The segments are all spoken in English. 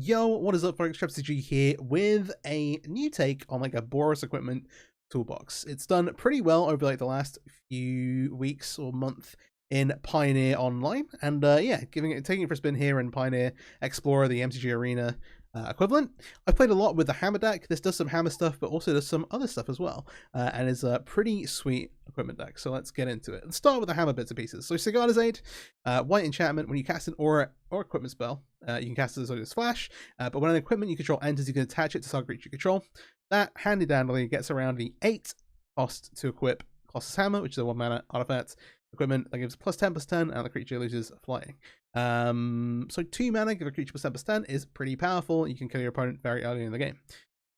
Yo, what is up, folks? MTG here with a new take on like a Boros equipment toolbox. It's done pretty well over like the last few weeks or month in Pioneer Online, and yeah, taking it for a spin here in Pioneer Explorer, the MTG Arena equivalent. I've played a lot with the hammer deck. This does some hammer stuff, but also does some other stuff as well, and is a pretty sweet equipment deck. So let's get into it. Let's start with the hammer bits and pieces. So Sigarda's Aid, white enchantment. When you cast an aura or equipment spell, you can cast it as a splash, but when an equipment you control enters, you can attach it to target creature you control. That handy dandy gets around the 8 cost to equip Colossus Hammer, which is a 1 mana artifact equipment that gives +10/+10, and the creature loses flying. So 2 mana, give a creature +10/+10 is pretty powerful. You can kill your opponent very early in the game.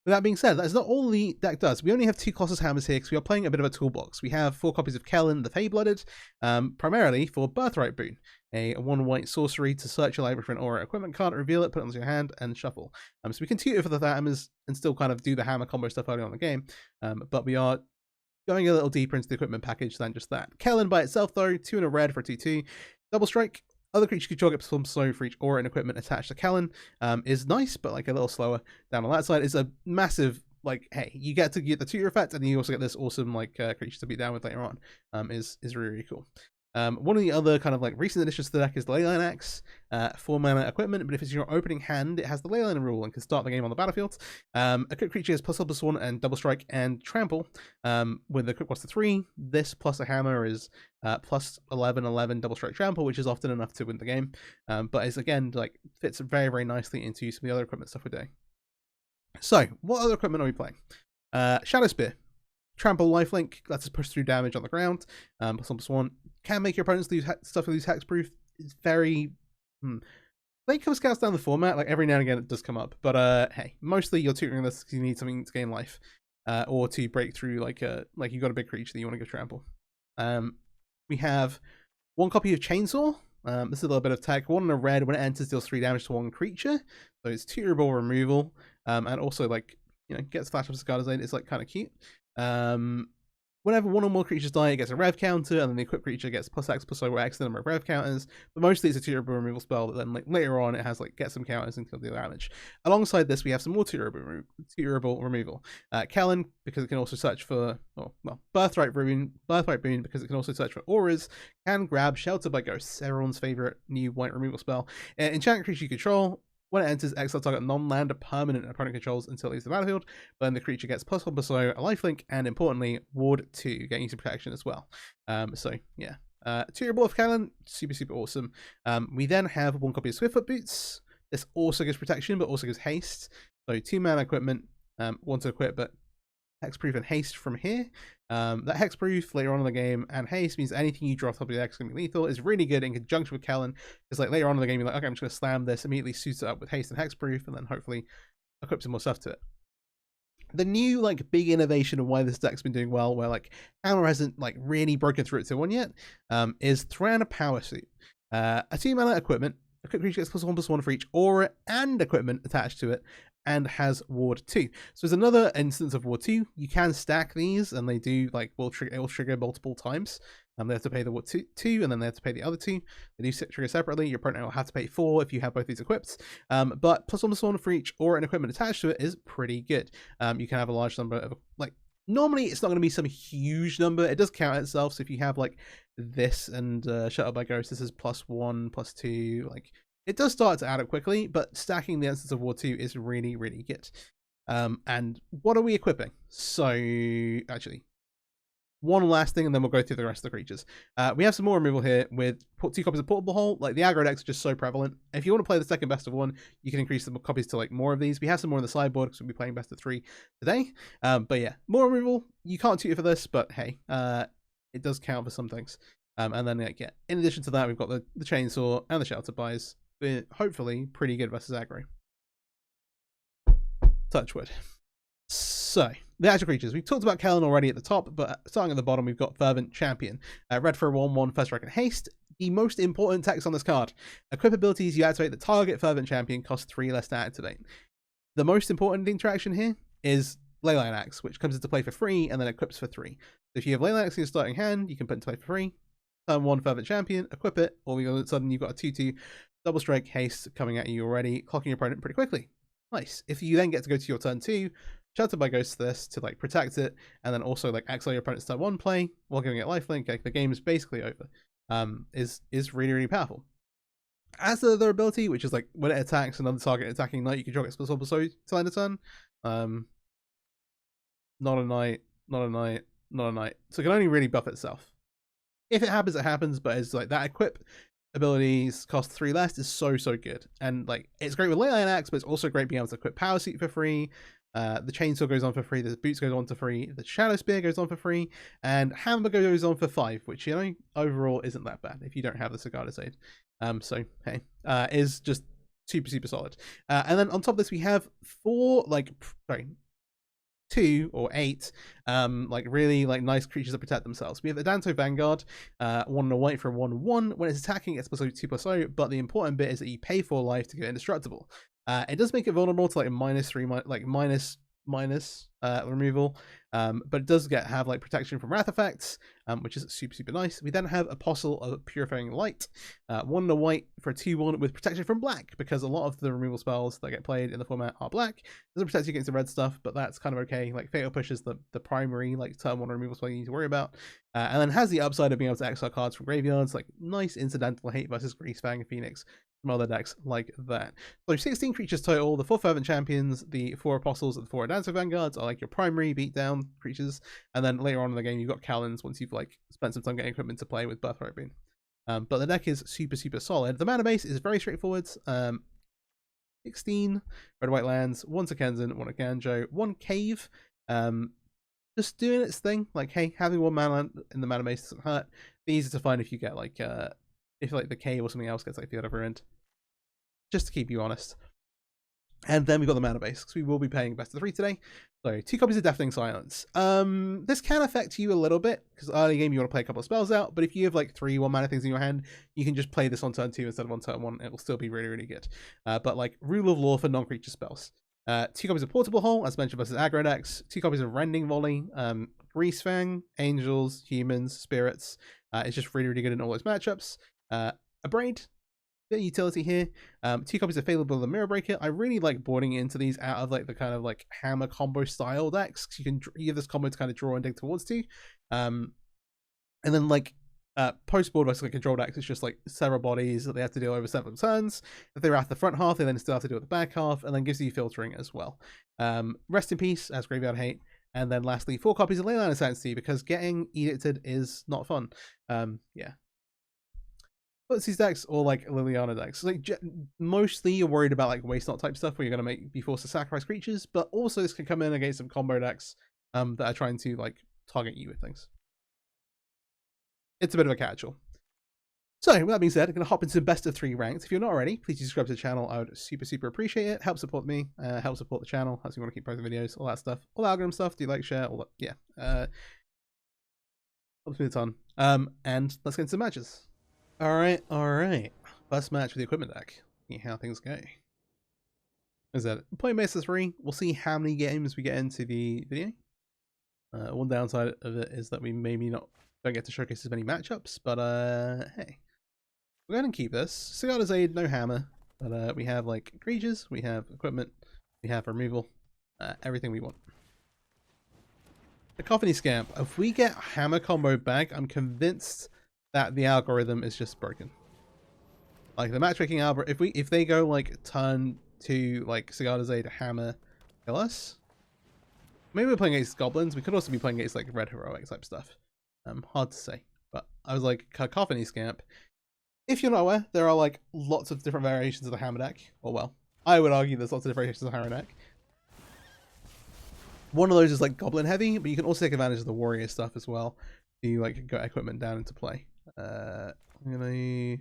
With that being said, that is not all the deck does. We only have 2 Colossus Hammers here because we are playing a bit of a toolbox. We have 4 copies of Kellen the Fey-Blooded, primarily for Birthright Boon, a 1 white sorcery to search your library for an aura equipment card, reveal it, put it onto your hand, and shuffle. So we can tutor for the hammers and still kind of do the hammer combo stuff early on in the game, but we are going a little deeper into the equipment package than just that. Kellen by itself, though, 2 and a red for 2/2. Double strike. Other creature control gets some slow for each aura and equipment attached to Kellen. Is nice, but like a little slower down on that side. Is a massive, like, hey, you get to get the tutor effect, and you also get this awesome like creature to beat down with later on. Is really, really cool. One of the other kind of like recent additions to the deck is the Leyline Axe, 4 mana equipment, but if it's your opening hand, it has the Leyline rule and can start the game on the battlefield. A quick creature has +1/+1 and double strike and trample. With the quick cost of 3, this plus a hammer is +11/11 double strike trample, which is often enough to win the game. But is again like fits very, very nicely into some of the other equipment stuff we're doing. So, what other equipment are we playing? Shadow Spear. Trample lifelink lets us push through damage on the ground. +1/+1 can make your opponents lose stuff with hexproof. It's very late comes scouts down the format. Like every now and again it does come up, but hey, mostly you're tutoring this because you need something to gain life, or to break through like you got a big creature that you want to give trample. We have 1 copy of Chainsaw. This is a little bit of tech. 1 in a red. When it enters, deals 3 damage to 1 creature. So it's tutorable removal, and also like gets flash of Sigarda's Aid. It's like kind of cute. Whenever 1 or more creatures die, it gets a rev counter, and then the equipped creature gets +X/+O or X the number of rev counters. But mostly it's a tutorable removal spell that then like later on it has like get some counters and kill the damage. Alongside this, we have some more tutorable removal. Kellen, because it can also search for Birthright Boon because it can also search for auras, can grab Shelter by Ghosts, everyone's favorite new white removal spell. Enchant creature you control. When it enters, exile target non-land permanent opponent controls until it leaves the battlefield, but then the creature gets +1/+0, a lifelink, and importantly, Ward 2, getting some protection as well. So yeah, tutorable of Kellen, super, super awesome. We then have 1 copy of Swiftfoot Boots. This also gives protection, but also gives haste. So 2 mana equipment, 1 to equip, but hexproof and haste from here. That hexproof later on in the game and haste means anything you draw off the top of your deck is going to be lethal. Is really good in conjunction with Kellen. It's like later on in the game you're like, okay, I'm just going to slam this, immediately suits it up with haste and hexproof, and then hopefully equip some more stuff to it. The new like big innovation and why this deck's been doing well, where like hammer hasn't like really broken through it to 1 yet, is Thran Power Suit. A 2 mana equipment. A quick creature gets +1/+1 for each aura and equipment attached to it, and has Ward 2. So there's another instance of Ward 2. You can stack these, and they do like it will trigger multiple times. They have to pay the Ward 2, and then they have to pay the other 2. They do trigger separately. Your opponent will have to pay 4 if you have both these equipped. But +1/+1 for each aura and equipment attached to it is pretty good. You can have a large number of like. Normally, it's not going to be some huge number. It does count itself. So if you have like this and Shuttle by Ghost, this is +1, +2. Like it does start to add up quickly, but stacking the instance of War 2 is really, really good. And what are we equipping? So actually, one last thing, and then we'll go through the rest of the creatures. We have some more removal here with 2 copies of Portable Hole. Like the aggro decks are just so prevalent. If you want to play the second best of 1, you can increase the copies to like more of these. We have some more in the sideboard because we'll be playing best of 3 today. But yeah, more removal. You can't tutor for this, but hey, it does count for some things. And then like, yeah, in addition to that, we've got the chainsaw and the shelter buys. We're hopefully pretty good versus aggro. Touchwood. So, the actual creatures. We've talked about Kellen already at the top, but starting at the bottom, we've got Fervent Champion. Red for a 1/1, first strike and haste. The most important text on this card. Equip abilities you activate the target Fervent Champion cost 3 less to activate. The most important interaction here is Leyline Axe, which comes into play for free and then equips for 3. So if you have Leyline Axe in your starting hand, you can put into play for free. Turn 1 Fervent Champion, equip it, all of a sudden you've got a 2/2 double strike, haste coming at you already, clocking your opponent pretty quickly. Nice. If you then get to go to your turn 2, Sheltered by Ghost this to like protect it, and then also like exile your opponent's turn 1 play while giving it lifelink, like the game is basically over. Is really, really powerful. As the other ability, which is like when it attacks another target attacking knight, you can draw explosive so till end of turn. Not a knight, not a knight, not a knight. So it can only really buff itself. If it happens, it happens, but it's like that equip abilities cost 3 less is so good. And like it's great with Leyline Axe, but it's also great being able to equip Power Suit for free. The chainsaw goes on for free, the boots goes on for free, the shadow spear goes on for free, and hammer goes on for 5, which you know overall isn't that bad if you don't have the Cigar Aid. So hey, is just super solid. And then on top of this we have 2 or 8 like really like nice creatures that protect themselves. We have the Danto Vanguard, 1 and a white for a 1/1. When it's attacking, it's +2 +0, but the important bit is that you pay 4 life to get indestructible. It does make it vulnerable to like -3, like minus removal, but it does have like protection from wrath effects, which is super nice. We then have Apostle of Purifying Light, 1 and a white for a 2/1 with protection from black, because a lot of the removal spells that get played in the format are black. It doesn't protect you against the red stuff, but that's kind of okay. Like Fatal Push is the primary like turn 1 removal spell you need to worry about, and then has the upside of being able to exile cards from graveyards, like nice incidental hate versus Greasefang and Phoenix from other decks like that. So 16 creatures total, the 4 Fervent Champions, the 4 Apostles, and the 4 Dancer Vanguards are like your primary beatdown creatures, and then later on in the game you've got Callens once you've like spent some time getting equipment to play with Birthright Boon. But the deck is super solid. The mana base is very straightforward. 16 red white lands, 1 Sekenzan, 1 Akanjo, 1 Cave. Just doing its thing. Like, hey, having 1 mana in the mana base doesn't hurt. Be easy to find if you get like if like the Cave or something else gets like the other end, just to keep you honest. And then we've got the mana base, because we will be playing best of 3 today. So 2 copies of Deafening Silence. This can affect you a little bit, because early game you want to play a couple of spells out, but if you have like 3 1-mana things in your hand, you can just play this on turn 2 instead of on turn 1. It will still be really good. But like Rule of Law for non-creature spells. 2 copies of Portable Hole, as mentioned, versus aggro decks. 2 copies of Rending Volley, Greasefang, Angels, Humans, Spirits. It's just really good in all those matchups. A Braid, bit of utility here. 2 copies of Fatal Blow, the Mirror Breaker. I really like boarding into these out of like the kind of like hammer combo style decks, because you have this combo to kind of draw and dig towards to. And then like post board versus like control decks, it's just like several bodies that they have to deal over 7 turns. If they're at the front half, they then still have to deal with the back half, and then gives you filtering as well. Rest in Peace as Graveyard Hate. And then lastly, 4 copies of Leyline Ascendancy, because getting edicted is not fun. Yeah. But these decks, or like Liliana decks, like mostly you're worried about like waste not type stuff where you're going to be forced to sacrifice creatures, but also this can come in against some combo decks that are trying to like target you with things. It's a bit of a catch-all. So with that being said, I'm going to hop into best of 3 ranked. If you're not already, please subscribe to the channel. I would super appreciate it. Help support me, help support the channel, helps me want to keep posting videos, all that stuff, all the algorithm stuff. Do like, share, all that, yeah. Helps me a ton. And let's get into matches. All right. First match with the equipment deck. See how things go. Is that point base of 3? We'll see how many games we get into the video. One downside of it is that we maybe don't get to showcase as many matchups, but hey, we're going to keep this. Cigar Aid, no hammer, but we have like creatures, we have equipment, we have removal, everything we want. Cacophony Scamp. If we get hammer combo back, I'm convinced that the algorithm is just broken. Like the matchmaking algorithm, if they go like turn 2 like Cigar Aid hammer kill us. Maybe we're playing against goblins. We could also be playing against like red heroic type stuff. Hard to say. But I was like, Cacophony Scamp. If you're not aware, there are like lots of different variations of the hammer deck. Or well, I would argue there's lots of different variations of the hammer deck. One of those is like goblin heavy, but you can also take advantage of the warrior stuff as well. To like get equipment down into play. I'm gonna...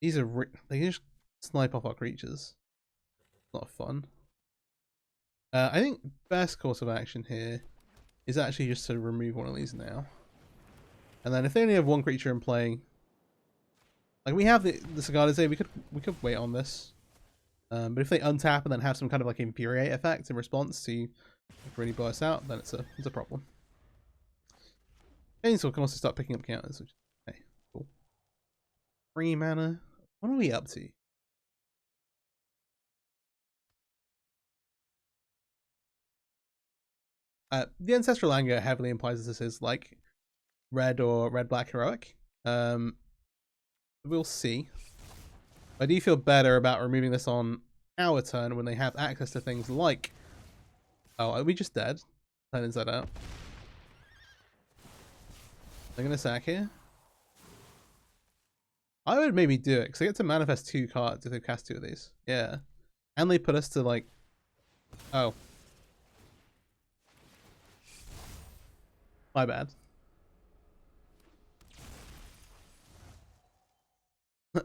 These are they just snipe off our creatures. Not fun. I think best course of action here is actually just to remove one of these now. And then if they only have 1 creature in play, like we have the Cigar Aid, we could wait on this. But if they untap and then have some kind of like infuriate effect in response to really blow us out, then it's a problem. Chainsaw can also start picking up counters, which 3 mana. What are we up to? The Ancestral Anger heavily implies this is like red or red-black heroic. We'll see. I do feel better about removing this on our turn when they have access to things like... Oh, are we just dead? Turn inside out. They're going to sack here. I would maybe do it, because I get to manifest 2 cards if they cast 2 of these. Yeah. And they put us to, like... Oh. My bad.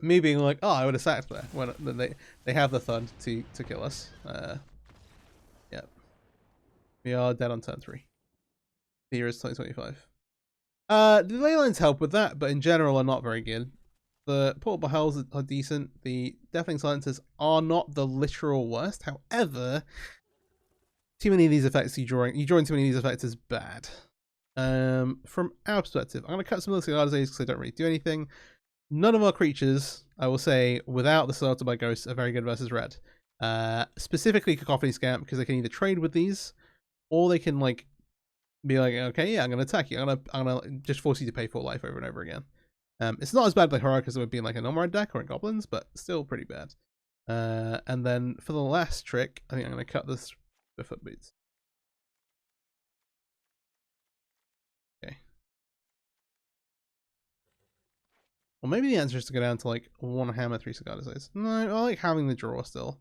Me being like, oh, I would have sacked there. When they have the thud to kill us. Yep. We are dead on turn 3. The year is 2025. The ley lines help with that, but in general are not very good. The portable hells are decent. The deafening silencers are not the literal worst. However, too many of these effects drawing too many of these effects is bad. From our perspective, I'm going to cut some of the Cigar because they don't really do anything. None of our creatures, I will say, without the Slaughter by Ghosts, are very good versus red. Specifically Cacophony Scamp, because they can either trade with these, or they can like be like, okay, yeah, I'm going to attack you. I'm gonna just force you to pay 4 life over and over again. It's not as bad like Heroic as it would be in like a non-red deck or in Goblins, but still pretty bad. And then for the last trick, I think I'm going to cut this with Foot Boots. Okay. Well, maybe the answer is to go down to like 1 hammer, 3 Cigar Disease. No, I like having the draw still.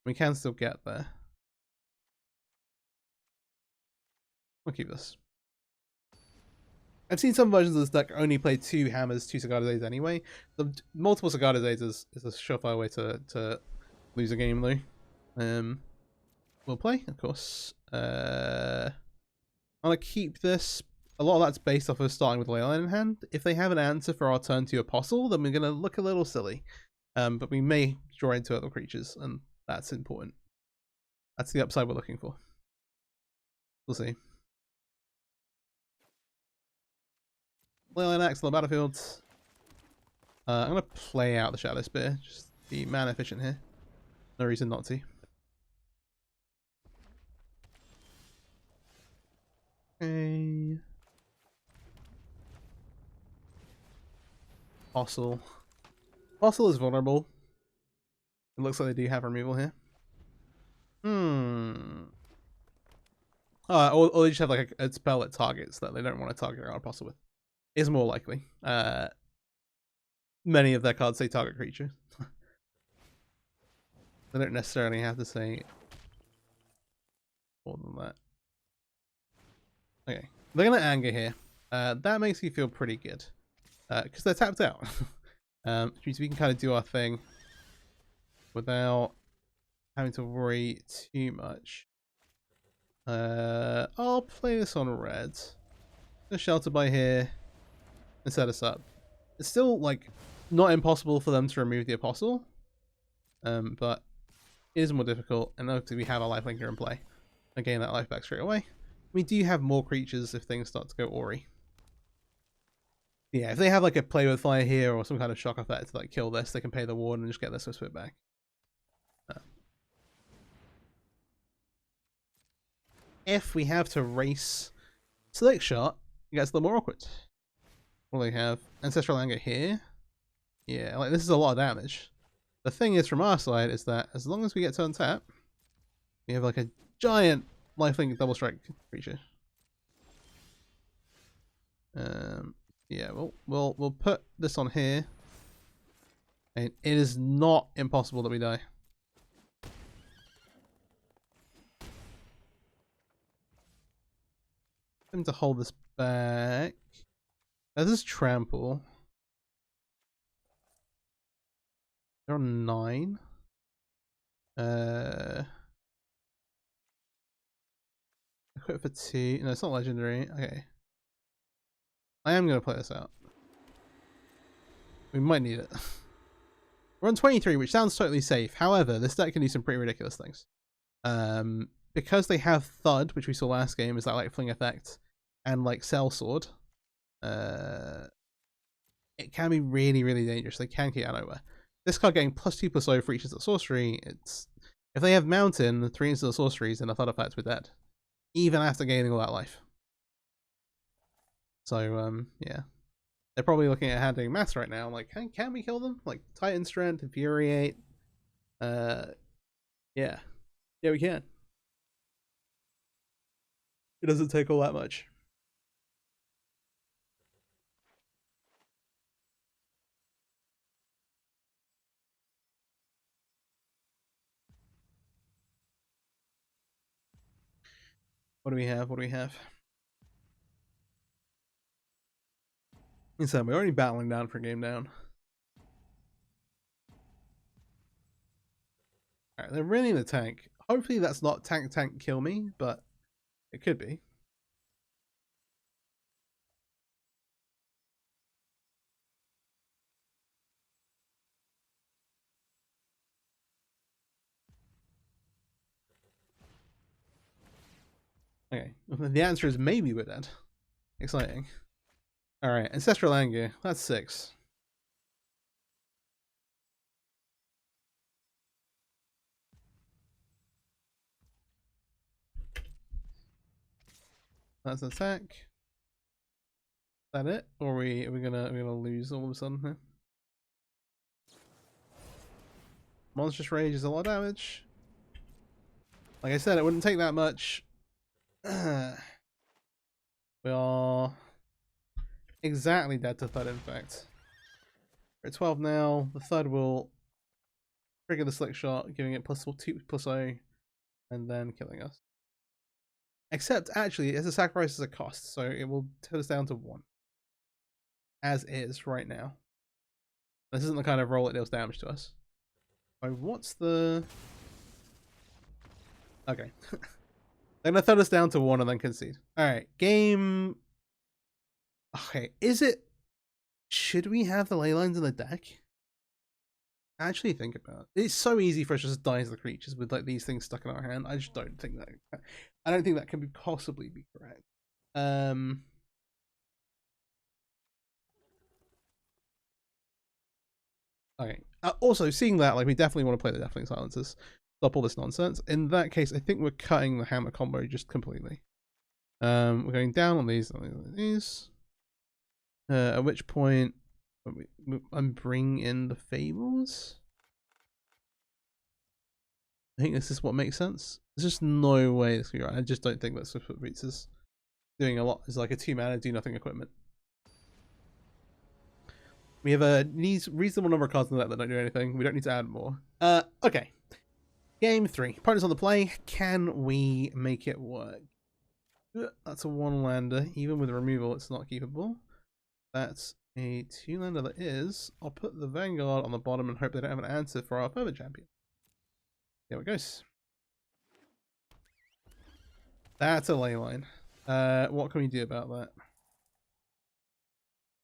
We can still get there. I'll keep this. I've seen some versions of this deck only play 2 hammers, 2 Cigar Disease anyway. The multiple Cigar Disease is a surefire way to lose a game though. We'll play, of course. I'm gonna keep this. A lot of that's based off of starting with Leyline in hand. If they have an answer for our turn 2 Apostle, then we're gonna look a little silly. But we may draw into other creatures, and that's important. That's the upside we're looking for. We'll see. Leyline Axe on the battlefield. I'm gonna play out the Shadow Spear. Just be mana efficient here. No reason not to. Okay. Fossil. Fossil is vulnerable. It looks like they do have removal here. Or they just have like a spell that targets that they don't want to target our Apostle with. Is more likely. Many of their cards say target creature. They don't necessarily have to say more than that. Okay, they're gonna anger here. That makes me feel pretty good because they're tapped out. Which means we can kind of do our thing without having to worry too much. I'll play this on red. Just shelter by here and set us up. It's still like not impossible for them to remove the Apostle, but it is more difficult. And obviously we have our lifelinker in play. I gain that life back straight away. We do have more creatures if things start to go Ori. Yeah, if they have like a play with fire here or some kind of shock effect to like kill this, they can pay the ward and just get this Swift back. If we have to race Select Shot, it gets a little more awkward. What do they have? Ancestral Anger here. Yeah, like this is a lot of damage. The thing is from our side is that as long as we get to untap, we have like a giant lifelink double strike creature. Yeah, we'll put this on here. And it is not impossible that we die. Them to hold this back. Now, this is trample. They're on 9. Equip for 2. No, it's not legendary. Okay. I am going to play this out. We might need it. We're on 23, which sounds totally safe. However, this deck can do some pretty ridiculous things. Because they have Thud, which we saw last game, is that like fling effect, and like Cell Sword. it can be really, really dangerous. They can get out of nowhere. This card getting +2/+0 for each instant sorcery, it's... If they have Mountain, 3 instant sorceries, and a third effect, we're dead. Even after gaining all that life. So, yeah. They're probably looking at handing Mass right now. Like, can we kill them? Like, Titan Strength, Infuriate. Yeah. Yeah, we can. It doesn't take all that much. What do we have? What do we have? Instead, we're already battling down for game down. Alright, they're really in the tank. Hopefully that's not tank kill me, but it could be. Okay, the answer is maybe we're dead. Exciting. Alright, Ancestral Anger. That's 6. That's an attack. Is that it? Or are we gonna lose all of a sudden here? Monstrous Rage is a lot of damage. Like I said, it wouldn't take that much. We are exactly dead to third, in fact. We're at 12 now. The third will trigger the Slick Shot, giving it +2/+0, and then killing us. Except, actually, it's a sacrifice as a cost, so it will turn us down to 1. As is right now. This isn't the kind of roll that deals damage to us. So what's the... Okay. They're gonna throw us down to 1 and then concede. Alright, game... Okay, is it... Should we have the ley lines in the deck? Actually think about it. It's so easy for us to just die as the creatures with like these things stuck in our hand. I just don't think that... I don't think that can possibly be correct. Okay. Also, seeing that, like, we definitely want to play the Deafening Silences. Stop all this nonsense. In that case, I think we're cutting the hammer combo just completely. We're going down on these, at which point I'm bringing in the Fables. I think this is what makes sense. There's just no way this could be right. I just don't think that Swiftfoot Boots is doing a lot. It's like a 2-mana do nothing equipment. We have a reasonable number of cards in the deck that don't do anything. We don't need to add more. Okay. Game 3. Opponent's on the play. Can we make it work? That's a 1-lander. Even with removal, it's not keepable. That's a 2-lander that is. I'll put the Vanguard on the bottom and hope they don't have an answer for our Fervent Champion. There it goes. That's a ley line. What can we do about that?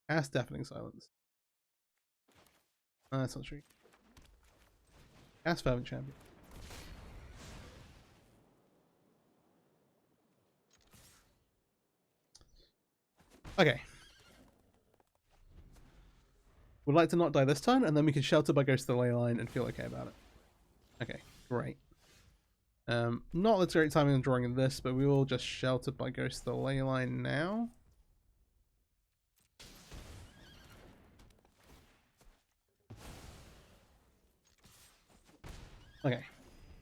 Cast Deafening Silence. That's not true. Cast Fervent Champion. Okay. Would like to not die this turn, and then we can shelter by Ghost of the Ley Line and feel okay about it. Okay, great. Not the great timing on drawing this, but we will just shelter by Ghost of the Ley Line now. Okay.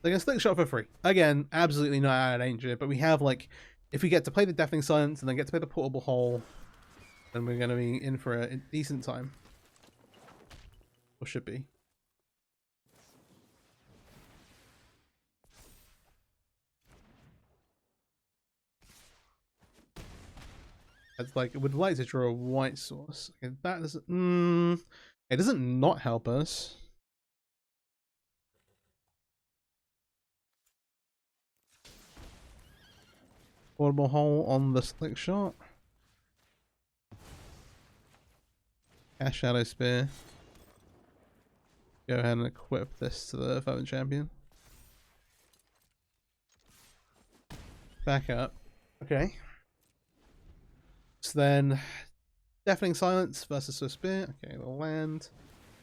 They're going to Slick Shot for free. Again, absolutely not out of danger, but we have, like, if we get to play the Deafening Silence and then get to play the Portable Hole, then we're going to be in for a decent time. Or should be. It's like, would like to draw a white source. Okay, that doesn't... it doesn't not help us. Portable Hole on the Slick Shot. Cast Shadow Spear. Go ahead and equip this to the Fervent Champion. Back up. Okay. So then Deafening Silence versus Swift Spear. Okay, the land.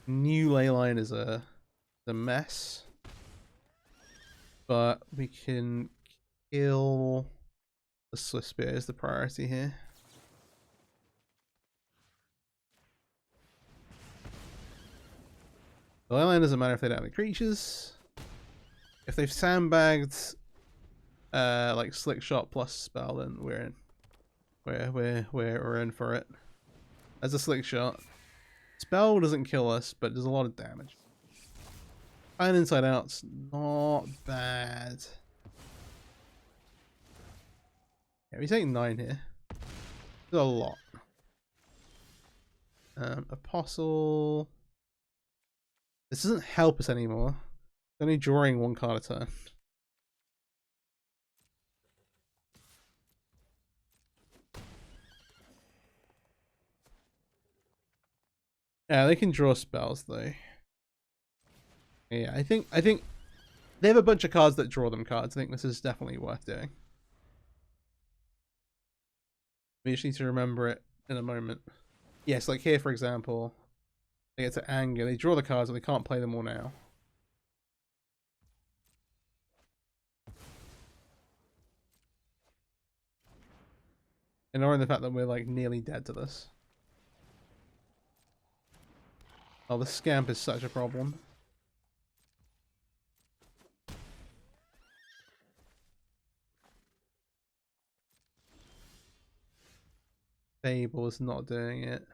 New Leyline is a mess. But we can kill the Swift Spear is the priority here. The Leyline doesn't matter if they don't have any creatures. If they've sandbagged like Slick Shot plus spell, then we're in. We're in for it. As a Slick Shot. Spell doesn't kill us, but does a lot of damage. And Inside Out's not bad. Yeah, we take 9 here. That's a lot. Apostle. This doesn't help us anymore. It's only drawing 1 card a turn. Yeah, they can draw spells though. Yeah, I think they have a bunch of cards that draw them cards. I think this is definitely worth doing. We just need to remember it in a moment. Yes, like here for example, they get to anger. They draw the cards, but they can't play them all now. Ignoring the fact that we're like nearly dead to this. Oh, the scamp is such a problem. Fable is not doing it.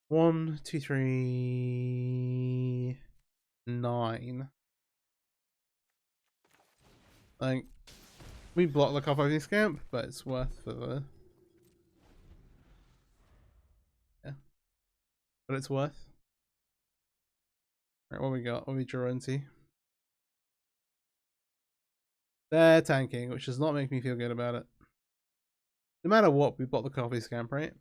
One, two, three, 9. Like, we block the Coffee Scamp, but it's worth for the... Yeah. But it's worth. Right, what we got? What we draw into? They're tanking, which does not make me feel good about it. No matter what, we block the Coffee Scamp, right?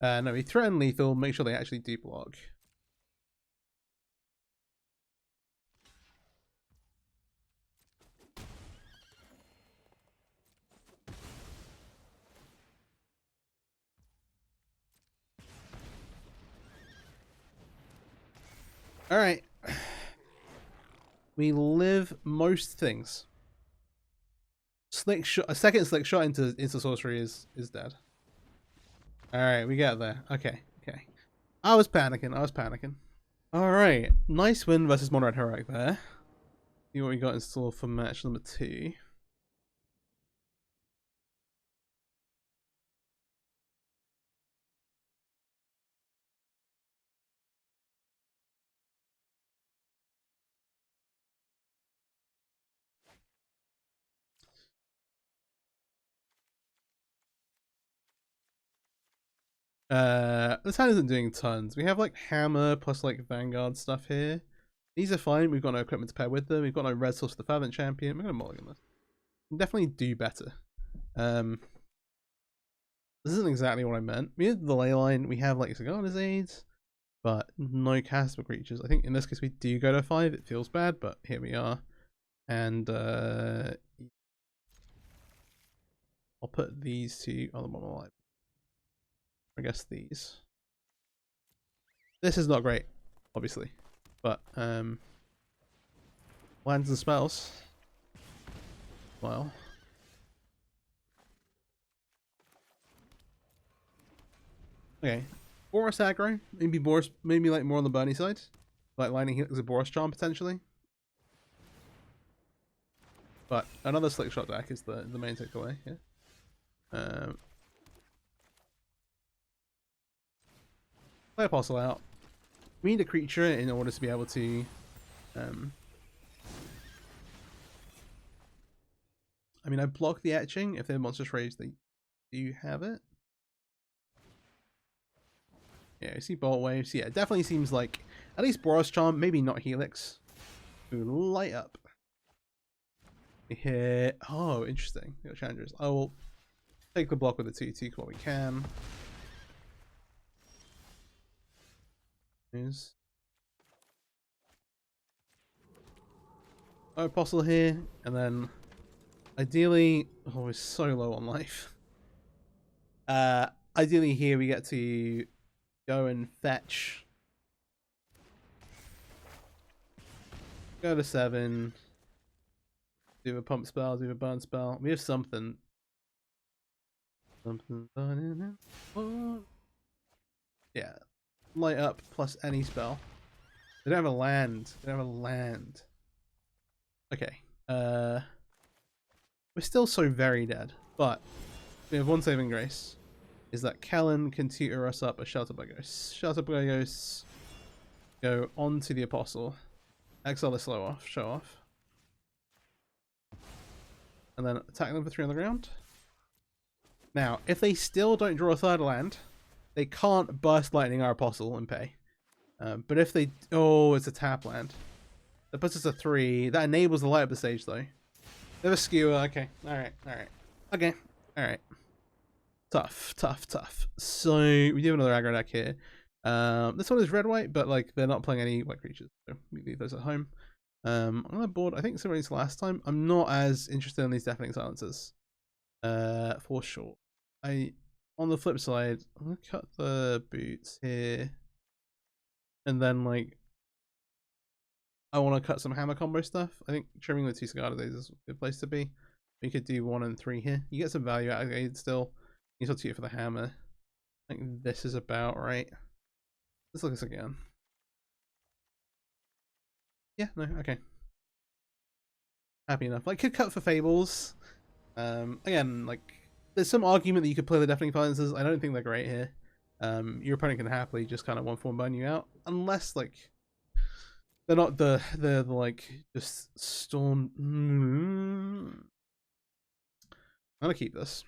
No, we threaten lethal, make sure they actually do block. Alright. We live most things. Slick shot, a second Slick Shot into sorcery is dead. Alright, we get there. Okay. I was panicking. Alright, nice win versus Mono Red Heroic there. See what we got in store for match number 2. This hand isn't doing tons. We have like Hammer plus like Vanguard stuff here. These are fine. We've got no equipment to pair with them. We've got no Red Source for the Fervent Champion. We're gonna mulligan this. We can definitely do better. This isn't exactly what I meant. We have the Leyline. We have like Sigarda's Aids, but no castable creatures. I think in this case we do go to 5. It feels bad, but here we are. And I'll put these 2 on the bottom line. I guess these. This is not great, obviously, but lands and spells. Well, okay. Boros aggro, maybe Boros, maybe like more on the Bernie side, like Lightning Helix a Boros charm potentially. But another Slick Shot deck is the main takeaway here. Play Apostle out. We need a creature in order to be able to mean, I block the etching. If they're Monstrous Rage, they do have it. Yeah, you see Bolt Waves. Yeah, it definitely seems like at least Boros Charm, maybe not Helix. Ooh, light up. We hit. Oh, interesting. We got Challenger's. I will take the block with the 2/2 what we can. Is Apostle here, and then ideally, oh, we're so low on life. Ideally here we get to go and fetch. Go to 7. Do a pump spell, do a burn spell. We have something. Something burning. Yeah. Light up plus any spell. They don't have a land. They don't have a land. Okay. We're still so very dead, but we have one saving grace. Is that Kellen can tutor us up a Shelter by Ghosts. Shelter by Ghosts go onto the Apostle. Exile the slow off, show off. And then attack them for 3 on the ground. Now, if they still don't draw a third land, they can't burst lightning our Apostle and pay. But if they... Oh, it's a tap land. That puts us at 3. That enables the light up the stage, though. They have a skewer. Okay. Alright. Alright. Okay. Alright. Tough. Tough. Tough. So, we do have another aggro deck here. This one is red-white, but like they're not playing any white creatures. So, we leave those at home. On the board, I think similar to last time, I'm not as interested in these Deafening Silences. For sure. On the flip side, I'm going to cut the boots here. And then, like, I want to cut some hammer combo stuff. I think trimming the 2 Cigar days is a good place to be. We could do 1 and 3 here. You get some value out of it still. You still tutor for the hammer. I think this is about right. Let's look at this again. Yeah, no, okay. Happy enough. Like, could cut for Fables. Again, like, there's some argument that you could play the Deafening Silences. I don't think they're great here. Your opponent can happily just kind of 1/4 burn you out, unless like they're not the like just storm. I'm gonna keep this.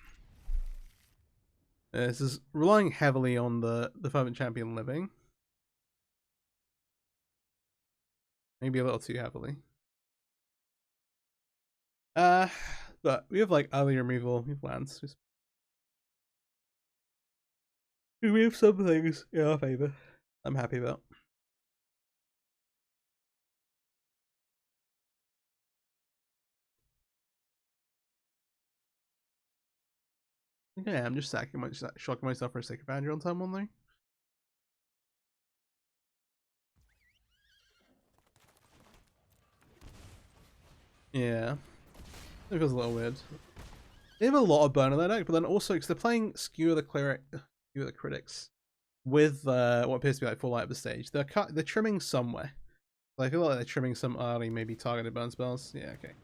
This is relying heavily on the Fervent Champion living. Maybe a little too heavily. But we have like early removal. We have lands. We have some things in our favor. I'm happy about. Yeah, I'm just shocking myself for a sake of Andrew on time one though. Yeah, it feels a little weird. They have a lot of burn in their deck, but then also because they're playing Skewer the Critics with what appears to be like full light of the stage. They're trimming somewhere. I feel like they're trimming some early, maybe targeted burn spells. Yeah, okay.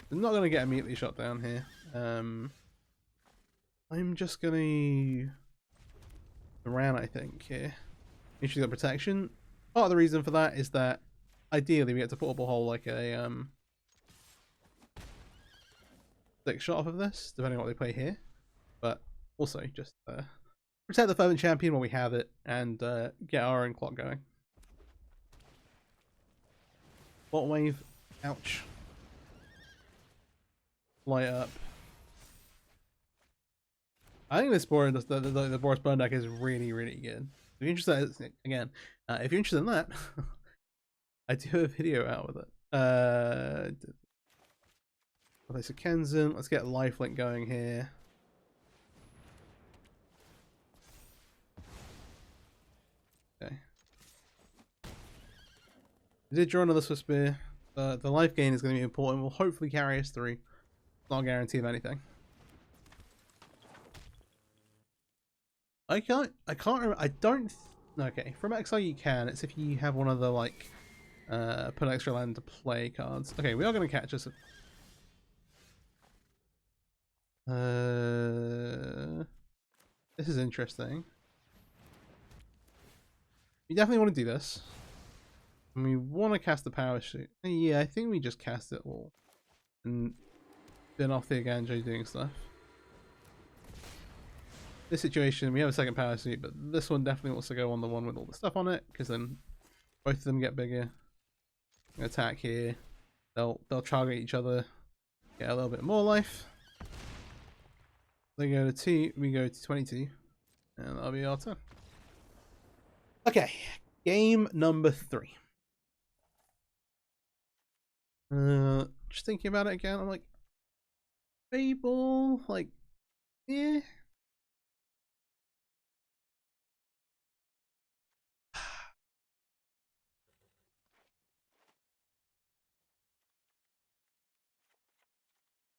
They're not gonna get immediately shot down here. I'm just gonna around, I think here. Usually got protection. Part of the reason for that is that ideally we get to portable hole like a 6 shot off of this, depending on what they play here. But also just protect the Fervent Champion while we have it and get our own clock going. Bot wave, ouch. Light up. I think this board, the Boros burn deck is really, really good. If you're interested, again, if you're interested in that, I do have a video out with it. Place a Kenzin. Let's get lifelink going here. Okay. We did draw another Swiss Spear. The life gain is going to be important. Will hopefully carry us through. Not a guarantee of anything. I can't remember. I don't. Okay, from exile you can. It's if you have one of the like, put extra land to play cards. Okay, we are going to catch us. This is interesting. We definitely want to do this. And we want to cast the power shoot. Yeah, I think we just cast it all. And been off the Ganjo doing stuff. This situation, we have a second power suit, but this one definitely wants to go on the one with all the stuff on it, because then both of them get bigger. Attack here. They'll target each other, get a little bit more life. They go to 2, we go to 22, and that'll be our turn. Okay, game number 3. Just thinking about it again, I'm like, Fable, like, yeah.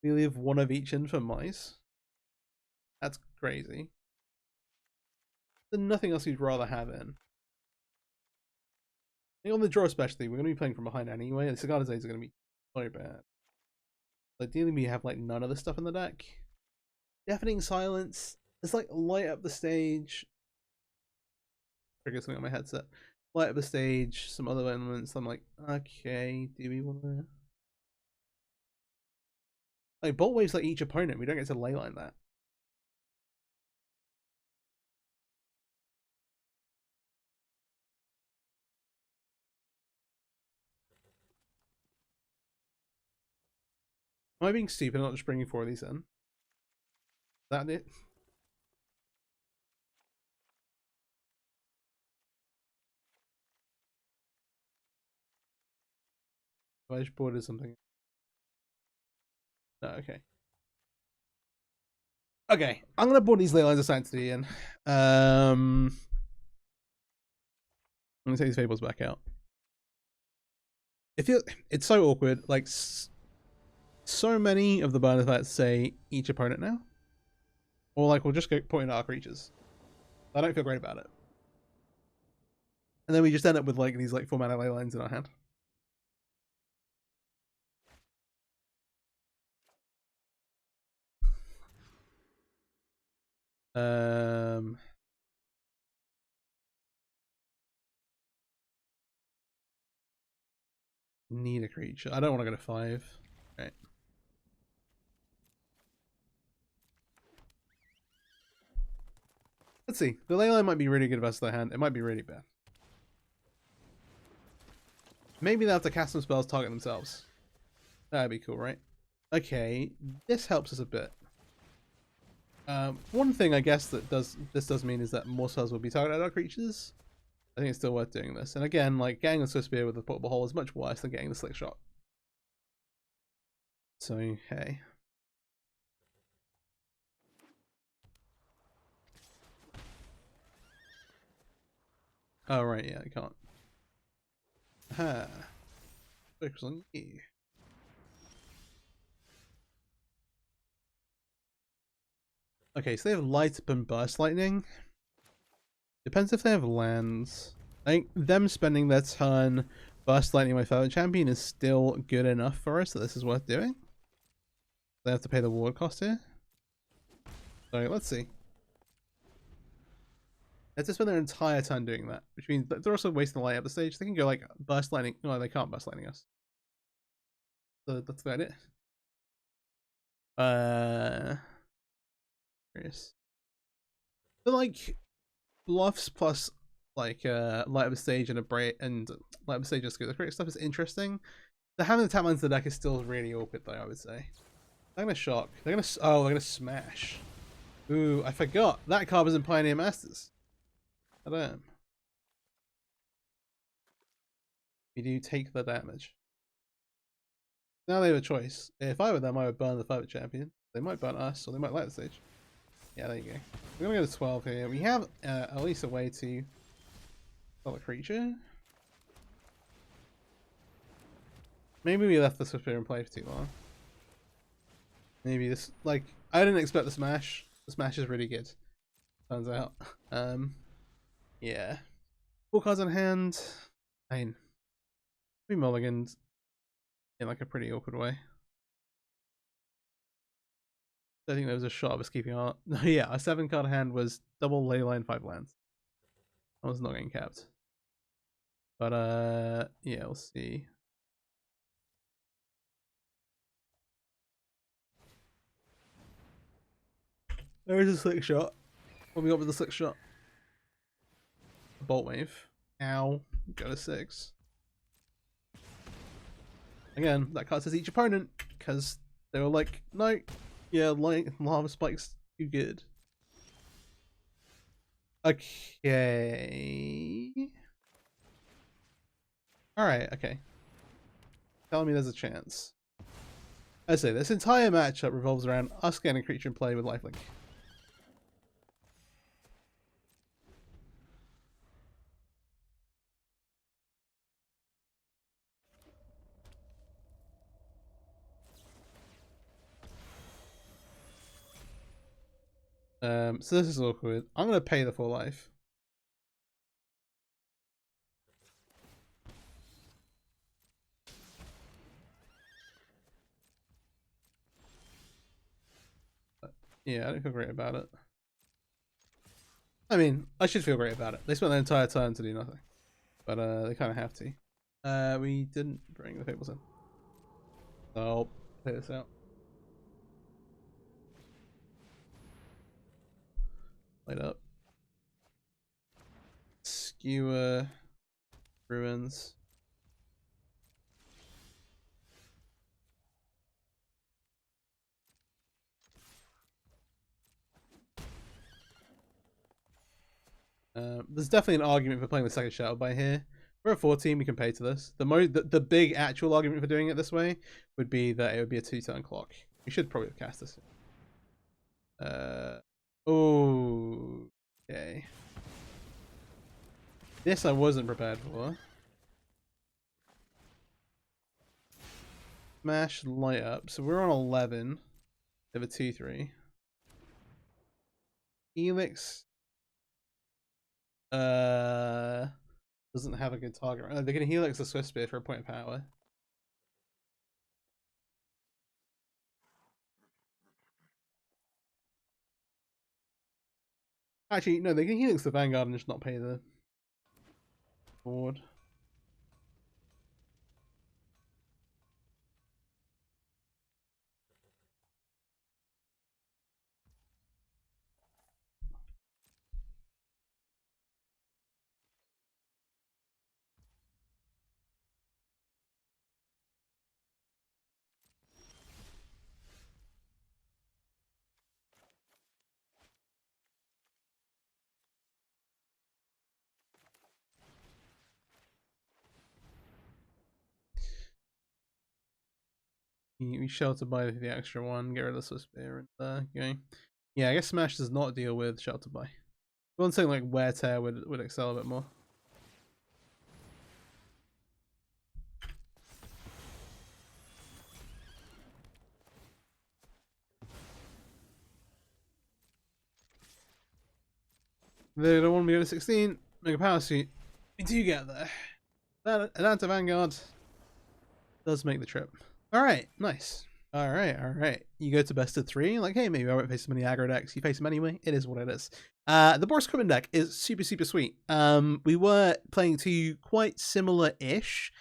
We leave one of each in for mice. That's crazy. There's nothing else you'd rather have in. I think on the draw especially, we're going to be playing from behind anyway, and Cigar Days are going to be so bad. Ideally, we have like none of the stuff in the deck. Deafening Silence. It's like light up the stage. Trigger something on my headset. Light up the stage, some other elements. I'm like, okay, do we want to... Like, Bolt Wave's like each opponent. We don't get to leyline that. Am I being stupid not just bringing 4 of these in? Is that it? I just boarded something. No, okay. Okay, I'm gonna board these Leylines of Sanctity in. I'm gonna take these Fables back out. It's so awkward. Like, so many of the burn effects say each opponent now. Or like, we'll just go point at our creatures. I don't feel great about it. And then we just end up with like these like 4 mana Leylines in our hand. Need a creature. I don't want to go to 5. Right. Let's see. The Leyline might be really good versus their hand. It might be really bad. Maybe they have to cast some spells target themselves. That'd be cool, right? Okay, this helps us a bit. One thing I guess that this does mean is that more spells will be targeted at our creatures. I think it's still worth doing this. And again, like getting the Swiss Spear with the portable hole is much worse than getting the slick shot. So hey. Oh right, yeah, I can't. Aha. Focus on you. Okay, so they have Light Up and Burst Lightning. Depends if they have lands. I think them spending their turn Burst Lightning my fellow champion is still good enough for us that this is worth doing. They have to pay the ward cost here. So let's see. They have to spend their entire turn doing that, which means that they're also wasting the light up the stage. They can go like Burst Lightning. No, they can't Burst Lightning us. So that's about it. Curious. So like bluffs plus like light up the stage and a break and light up the stage just go. The critical stuff is interesting. The having the tap lands in the deck is still really awkward though, I would say. They're gonna shock. They're gonna smash. Ooh, I forgot. That card was in Pioneer Masters. Damn. We do take the damage. Now they have a choice. If I were them, I would burn the favorite champion. They might burn us, or they might light the stage. Yeah, there you go. We're gonna go to 12 here. We have at least a way to kill a creature. Maybe we left the Swift Spear in play for too long. Maybe this, like, I didn't expect the smash. The smash is really good. Turns out. Yeah. 4 cards on hand. I mean, we mulligans in like a pretty awkward way. I think there was a shot of us keeping our... yeah, our 7 card hand was double leyline 5 lands. I was not getting capped. But yeah, we'll see. There is a slick shot. What we got with the slick shot? Bolt wave. Ow. Go to 6. Again, that card says each opponent, because they were like, no, yeah, lava spike's too good. Okay. Alright, okay. Telling me there's a chance. I say, this entire matchup revolves around us getting a creature in play with lifelink. So this is awkward. I'm gonna pay the 4 life. But, yeah, I don't feel great about it. I mean, I should feel great about it. They spent their entire turn to do nothing. But they kind of have to. We didn't bring the fables in. So I'll play this out. Light up. Skewer. Ruins. There's definitely an argument for playing the second Shadow by here. We're at 14, we can pay to this. The big actual argument for doing it this way would be that it would be a 2-turn clock. We should probably have cast this. Oh, okay. This I wasn't prepared for. Smash, light up. So we're on 11. They have a 2-3. Helix. Doesn't have a good target. They're gonna Helix a Swift Spear for a point of power. Actually, no, they can Helix the Vanguard and just not pay the board. We shelter by the extra one, get rid of the Swift Spear, and go. Yeah, I guess Smash does not deal with shelter by. One thing like Wear Tear would excel a bit more. They don't want me to go to 16. Make a power suit. We do get there. That Atlanta Vanguard does make the trip. Alright, nice. Alright. You go to best of 3, like, hey, maybe I won't face so many aggro decks. You face them anyway. It is what it is. The Boros equipment deck is super sweet. We were playing 2 quite similar-ish.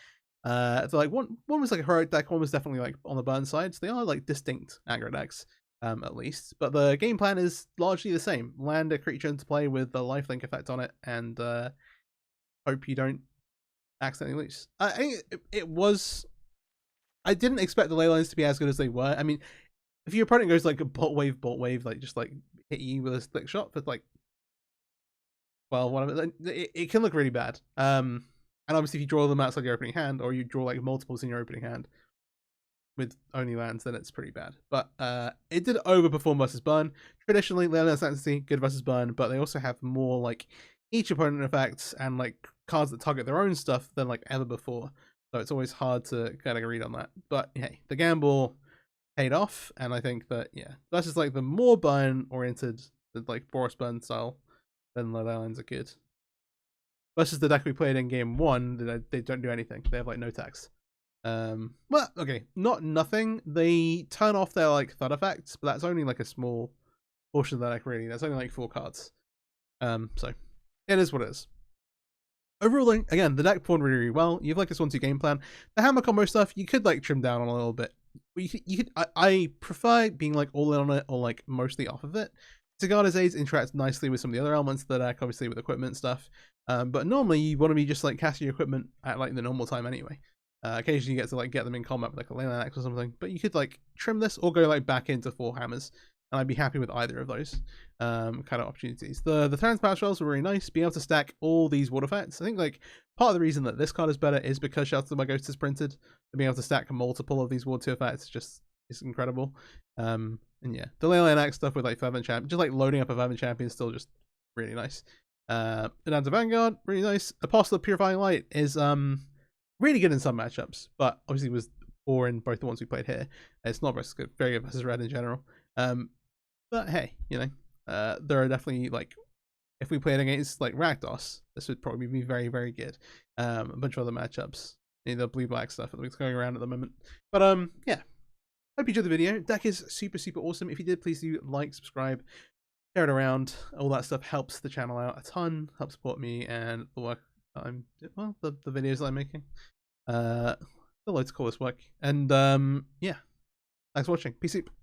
So like one was like a heroic deck, one was definitely like on the burn side. So they are like distinct aggro decks, at least. But the game plan is largely the same. Land a creature into play with the lifelink effect on it, and hope you don't accidentally lose. I think it was. I didn't expect the ley lines to be as good as they were. I mean, if your opponent goes like a bolt wave, like just like hit you with a slick shot for like 12, whatever, it can look really bad. And obviously if you draw them outside your opening hand, or you draw like multiples in your opening hand with only lands, then it's pretty bad. But it did overperform versus burn. Traditionally, Leyland's Sanctity, good versus burn, but they also have more like each opponent effects and like cards that target their own stuff than like ever before. So it's always hard to kind of read on that. But hey, the gamble paid off, and I think that, yeah, that's just like the more burn oriented, the like Boros burn style, then the Leylands are good. Versus the deck we played in game 1, they don't do anything. They have like no tax. Well, okay, not nothing. They turn off their like thud effects, but that's only like a small portion of the deck, really. That's only like 4 cards. So it is what it is. Overall, again, the deck performed really well. You have like this 1-2 game plan. The hammer combo stuff, you could like trim down on a little bit. You could I prefer being like all in on it or like mostly off of it. Cigar's aids interact nicely with some of the other elements of the deck, obviously with equipment and stuff. But normally you want to be just like casting your equipment at like the normal time anyway. Occasionally you get to like get them in combat with like a leyline axe or something, but you could like trim this or go like back into 4 hammers, and I'd be happy with either of those kind of opportunities. The Terran's Power Shells were really nice, being able to stack all these water effects. I think like part of the reason that this card is better is because Shelter to My Ghost is printed, and being able to stack multiple of these water 2 effects is incredible. And yeah, the Leyline Axe stuff with like Fervent Champion, just like loading up a Fervent Champion is still just really nice. Ananda Vanguard, really nice. Apostle of Purifying Light is really good in some matchups, but obviously was poor in both the ones we played here. It's not very good versus red in general. But hey, you know, there are definitely like, if we played against like Rakdos, this would probably be very, very good. A bunch of other matchups, the blue-black stuff that's going around at the moment. But yeah, hope you enjoyed the video. Deck is super, super awesome. If you did, please do like, subscribe, share it around. All that stuff helps the channel out a ton, helps support me and the work I'm, well, the videos I'm making. I like to call this work. And yeah, thanks for watching. Peace out.